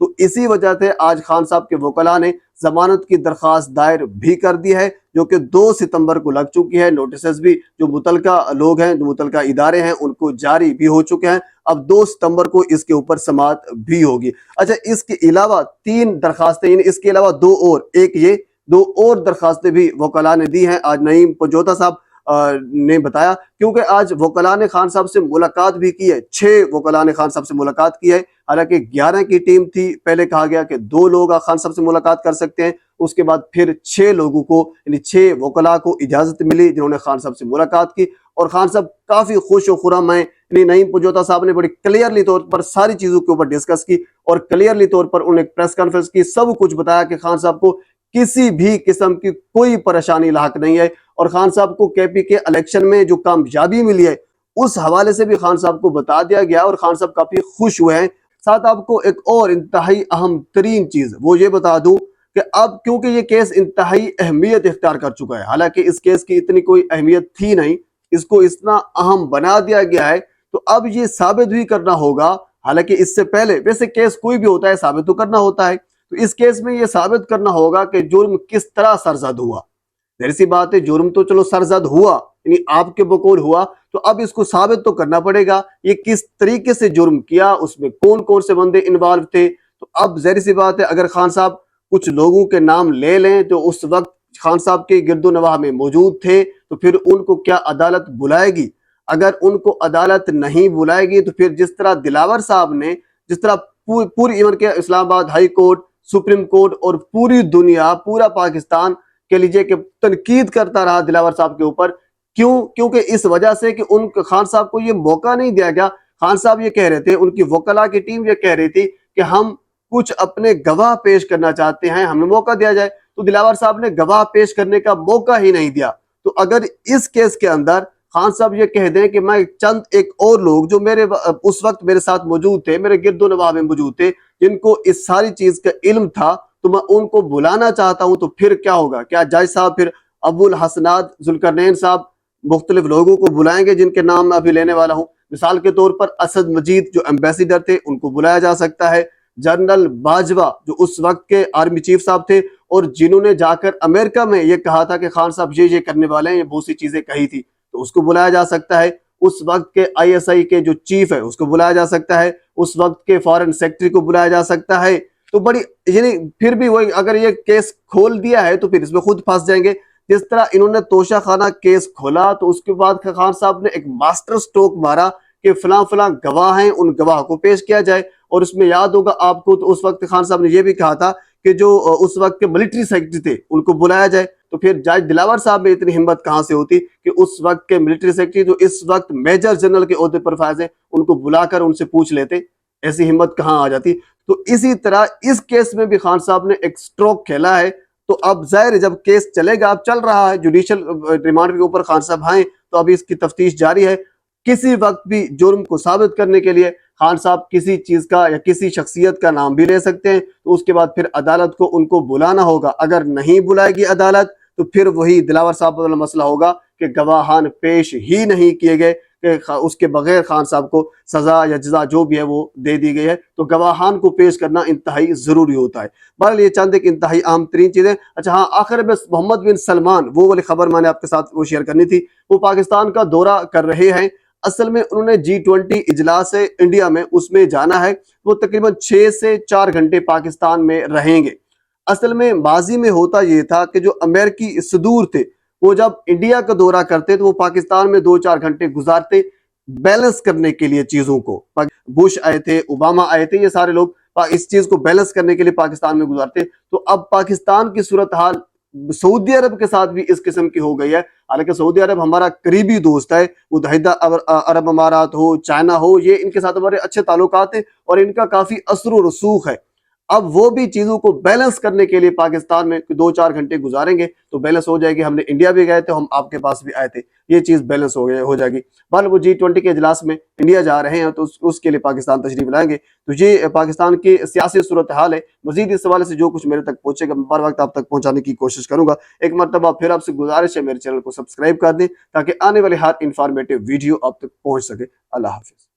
تو اسی وجہ سے آج خان صاحب کے وکلاء نے ضمانت کی درخواست دائر بھی کر دی ہے، جو کہ 2 ستمبر کو لگ چکی ہے۔ نوٹسز بھی جو متعلقہ لوگ ہیں، جو متعلقہ ادارے ہیں، ان کو جاری بھی ہو چکے ہیں۔ اب 2 ستمبر کو اس کے اوپر سماعت بھی ہوگی۔ اچھا، اس کے علاوہ 3 درخواستیں، یعنی اس کے علاوہ 2 اور، ایک یہ 2 اور درخواستیں بھی وکلاء نے دی ہیں۔ آج نعیم پنجوتا صاحب نے بتایا، کیونکہ آج وکلاء نے خان صاحب سے ملاقات بھی کی ہے، 6 وکلاء نے خان صاحب سے ملاقات کی ہے، حالانکہ 11 کی ٹیم تھی۔ پہلے کہا گیا کہ 2 لوگ خان صاحب سے ملاقات کر سکتے ہیں، اس کے بعد پھر 6 لوگوں کو، یعنی 6 وکلاء کو اجازت ملی جنہوں نے خان صاحب سے ملاقات کی، اور خان صاحب کافی خوش و خرم ہیں۔ یعنی نعیم پنجوتا صاحب نے بڑی کلیئرلی طور پر ساری چیزوں کے اوپر ڈسکس کی، اور کلیئرلی طور پر انہوں نے پریس کانفرنس کی، سب کچھ بتایا کہ خان صاحب کو کسی بھی قسم کی کوئی پریشانی لاحق نہیں ہے، اور خان صاحب کو کے پی کے الیکشن میں جو کامیابی ملی ہے اس حوالے سے بھی خان صاحب کو بتا دیا گیا، اور خان صاحب کافی خوش ہوئے ہیں۔ ساتھ آپ کو ایک اور انتہائی اہم ترین چیز وہ یہ بتا دوں کہ اب کیونکہ یہ کیس انتہائی اہمیت اختیار کر چکا ہے، حالانکہ اس کیس کی اتنی کوئی اہمیت تھی نہیں، اس کو اتنا اہم بنا دیا گیا ہے، تو اب یہ ثابت بھی کرنا ہوگا، حالانکہ اس سے پہلے ویسے کیس کوئی بھی ہوتا ہے ثابت تو کرنا ہوتا ہے، تو اس کیس میں یہ ثابت کرنا ہوگا کہ جرم کس طرح سرزد ہوا۔ ظاہر سی بات ہے، جرم تو چلو سرزد ہوا، یعنی آپ کے بقول ہوا، تو اب اس کو ثابت تو کرنا پڑے گا یہ کس طریقے سے جرم کیا، اس میں کون کون سے بندے انوالو تھے۔ تو اب ظاہر سی بات ہے، اگر خان صاحب کچھ لوگوں کے نام لے لیں جو اس وقت خان صاحب کے گرد و نواح میں موجود تھے، تو پھر ان کو کیا عدالت بلائے گی؟ اگر ان کو عدالت نہیں بلائے گی تو پھر جس طرح دلاور صاحب نے، جس طرح پوری ایون کے اسلام آباد ہائی کورٹ، سپریم کورٹ اور پوری دنیا، پورا پاکستان کہہ لیجئے کہ تنقید کرتا رہا دلاور صاحب کے اوپر، کیونکہ اس وجہ سے کہ ان خان صاحب کو یہ موقع نہیں دیا گیا۔ خان صاحب یہ کہہ رہے تھے، ان کی وکلاء کی ٹیم یہ کہہ رہی تھی کہ ہم کچھ اپنے گواہ پیش کرنا چاہتے ہیں، ہمیں موقع دیا جائے، تو دلاور صاحب نے گواہ پیش کرنے کا موقع ہی نہیں دیا۔ تو اگر اس کیس کے اندر خان صاحب یہ کہہ دیں کہ میں چند ایک اور لوگ جو اس وقت میرے ساتھ موجود تھے، میرے گرد و نواح میں موجود تھے، جن کو اس ساری چیز کا علم تھا، تو میں ان کو بلانا چاہتا ہوں، تو پھر کیا ہوگا؟ کیا جج صاحب پھر ابو الحسنات ذوالقرنین صاحب مختلف لوگوں کو بلائیں گے جن کے نام میں ابھی لینے والا ہوں؟ مثال کے طور پر اسد مجید جو ایمبیسیڈر تھے، ان کو بلایا جا سکتا ہے۔ جنرل باجوہ جو اس وقت کے آرمی چیف صاحب تھے، اور جنہوں نے جا کر امریکہ میں یہ کہا تھا کہ خان صاحب یہ کرنے والے ہیں، یہ بہت سی چیزیں کہی تھی، تو اس کو بلایا جا سکتا ہے۔ اس وقت کے آئی ایس آئی کے جو چیف ہے اس کو بلایا جا سکتا ہے، اس وقت کے فارن سیکٹری کو بلایا جا سکتا ہے۔ تو بڑی، یعنی پھر بھی وہی، اگر یہ کیس کھول دیا ہے تو پھر اس میں خود پھنس جائیں گے۔ جس طرح انہوں نے توشہ خانہ کیس کھولا، تو اس کے بعد خان صاحب نے ایک ماسٹر سٹروک مارا کہ فلاں فلاں گواہ ہیں، ان گواہ کو پیش کیا جائے، اور اس میں یاد ہوگا آپ کو، تو اس وقت خان صاحب نے یہ بھی کہا تھا کہ جو اس وقت کے ملٹری سیکرٹری تھے ان کو بلایا جائے۔ تو پھر جج دلاور صاحب میں اتنی ہمت کہاں سے ہوتی کہ اس وقت کے ملٹری سیکرٹری جو اس وقت میجر جنرل کے عہدے پر فائز ہیں، ان کو بلا کر ان سے پوچھ لیتے؟ ایسی ہمت کہاں آ جاتی؟ تو اسی طرح اس کیس میں بھی خان صاحب نے ایک سٹروک کھیلا ہے۔ تو اب ظاہر ہے جب کیس چلے گا، اب چل رہا ہے، جوڈیشل ریمانڈ کے اوپر خان صاحب آئیں، تو ابھی اس کی تفتیش جاری ہے۔ کسی وقت بھی جرم کو ثابت کرنے کے لیے خان صاحب کسی چیز کا یا کسی شخصیت کا نام بھی لے سکتے ہیں، تو اس کے بعد پھر عدالت کو ان کو بلانا ہوگا۔ اگر نہیں بلائے گی عدالت، تو پھر وہی دلاور صاحب والا مسئلہ ہوگا کہ گواہان پیش ہی نہیں کیے گئے، کہ اس کے بغیر خان صاحب کو سزا یا جزا جو بھی ہے وہ دے دی گئی ہے، تو گواہان کو پیش کرنا انتہائی ضروری ہوتا ہے۔ بہرحال یہ چند ایک انتہائی اہم ترین چیزیں۔ اچھا ہاں، آخر میں محمد بن سلمان، وہ والی خبر میں نے آپ کے ساتھ وہ شیئر کرنی تھی، وہ پاکستان کا دورہ کر رہے ہیں۔ اصل میں انہوں نے G20 اجلاس ہے انڈیا میں، اس میں جانا ہے، وہ تقریباً 6 سے 4 گھنٹے پاکستان میں رہیں گے۔ اصل میں ماضی میں ہوتا یہ تھا کہ جو امریکی صدور تھے، وہ جب انڈیا کا دورہ کرتے تو وہ پاکستان میں 2-4 گھنٹے گزارتے، بیلنس کرنے کے لیے چیزوں کو۔ بش آئے تھے، اوباما آئے تھے، یہ سارے لوگ اس چیز کو بیلنس کرنے کے لیے پاکستان میں گزارتے۔ تو اب پاکستان کی صورتحال سعودی عرب کے ساتھ بھی اس قسم کی ہو گئی ہے، حالانکہ سعودی عرب ہمارا قریبی دوست ہے، متحدہ عرب امارات ہو، چائنا ہو، یہ ان کے ساتھ ہمارے اچھے تعلقات ہیں اور ان کا کافی اثر و رسوخ ہے۔ اب وہ بھی چیزوں کو بیلنس کرنے کے لیے پاکستان میں 2-4 گھنٹے گزاریں گے تو بیلنس ہو جائے گی۔ ہم نے انڈیا بھی گئے تھے، ہم آپ کے پاس بھی آئے تھے، یہ چیز بیلنس ہو جائے گی۔ بہرحال وہ G20 کے اجلاس میں انڈیا جا رہے ہیں، تو اس کے لیے پاکستان تشریف لائیں گے۔ تو یہ پاکستان کی سیاسی صورتحال ہے۔ مزید اس حوالے سے جو کچھ میرے تک پہنچے گا، میں بر وقت آپ تک پہنچانے کی کوشش کروں گا۔ ایک مرتبہ پھر آپ سے گزارش ہے، میرے چینل کو سبسکرائب کر دیں تاکہ آنے والے ہر انفارمیٹیو ویڈیو آپ تک پہنچ سکے۔ اللہ حافظ۔